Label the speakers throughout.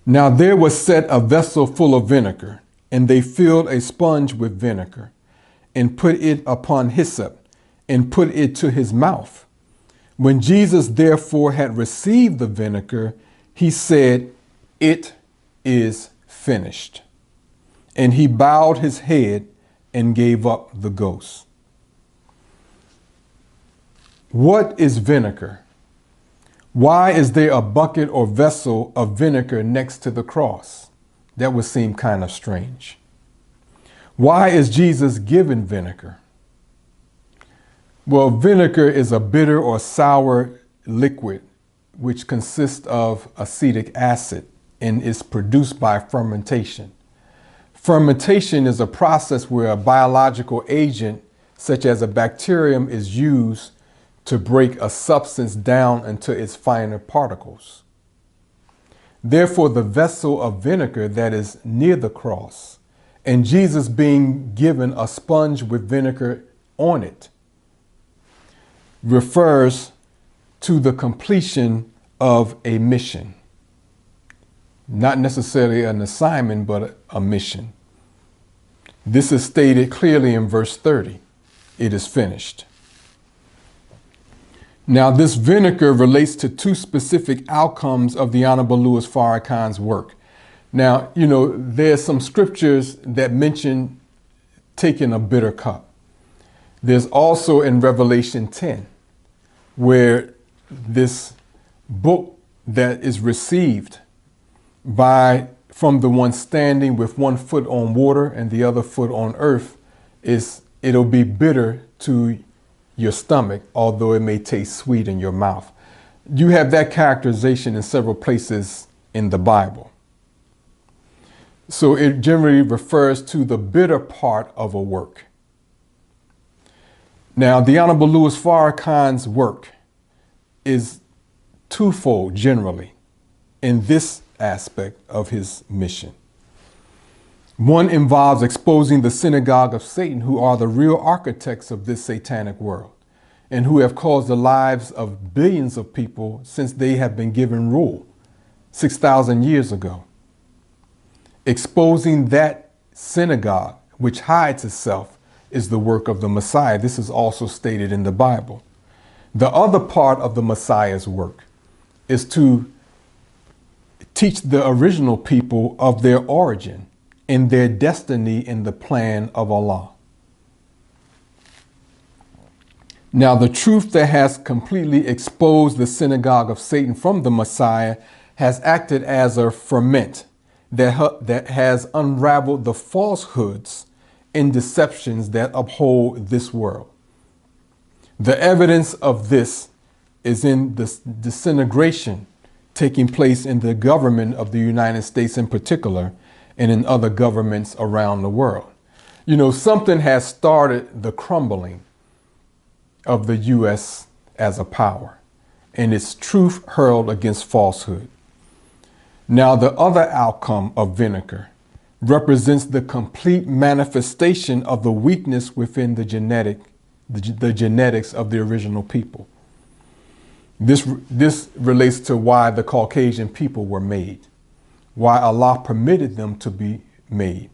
Speaker 1: Now there was set a vessel full of vinegar, and they filled a sponge with vinegar, and put it upon hyssop, and put it to his mouth. When Jesus therefore had received the vinegar, he said, "It is finished." And he bowed his head and gave up the ghost. What is vinegar? Why is there a bucket or vessel of vinegar next to the cross? That would seem kind of strange. Why is Jesus given vinegar? Well, vinegar is a bitter or sour liquid which consists of acetic acid and is produced by fermentation. Fermentation is a process where a biological agent, such as a bacterium, is used to break a substance down into its finer particles. Therefore, the vessel of vinegar that is near the cross, and Jesus being given a sponge with vinegar on it, refers to the completion of a mission. Not necessarily an assignment, but a mission. This is stated clearly in verse 30. It is finished. Now, this vinegar relates to two specific outcomes of the Honorable Louis Farrakhan's work. Now, there's some scriptures that mention taking a bitter cup. There's also in Revelation 10, where this book that is received from the one standing with one foot on water and the other foot on earth, it'll be bitter to your stomach, although it may taste sweet in your mouth. You have that characterization in several places in the Bible. So it generally refers to the bitter part of a work. Now, the Honorable Louis Farrakhan's work is twofold generally in this aspect of his mission. One involves exposing the synagogue of Satan, who are the real architects of this satanic world and who have caused the lives of billions of people since they have been given rule 6,000 years ago. Exposing that synagogue, which hides itself, is the work of the Messiah. This is also stated in the Bible. The other part of the Messiah's work is to teach the original people of their origin and their destiny in the plan of Allah. Now, the truth that has completely exposed the synagogue of Satan from the Messiah has acted as a ferment that has unraveled the falsehoods and deceptions that uphold this world. The evidence of this is in the disintegration taking place in the government of the United States in particular, and in other governments around the world. Something has started the crumbling of the U.S. as a power, and its truth hurled against falsehood. Now, the other outcome of vinegar represents the complete manifestation of the weakness within the genetics of the original people. This relates to why the Caucasian people were made, why Allah permitted them to be made.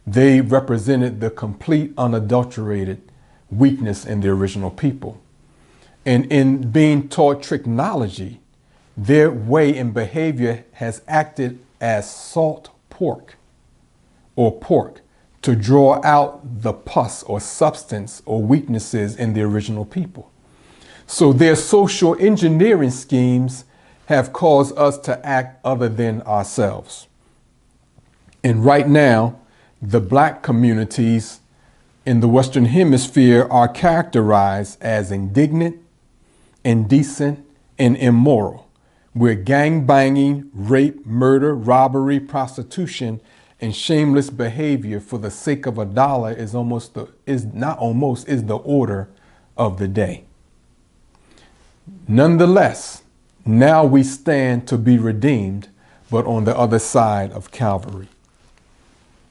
Speaker 1: They represented the complete unadulterated weakness in the original people. And in being taught tricknology, their way and behavior has acted as salt pork or pork to draw out the pus or substance or weaknesses in the original people. So their social engineering schemes have caused us to act other than ourselves. And right now, the black communities in the Western Hemisphere are characterized as indignant, indecent, and immoral, where gang-banging, rape, murder, robbery, prostitution, and shameless behavior for the sake of $1 is the order of the day. Nonetheless, now we stand to be redeemed, but on the other side of Calvary.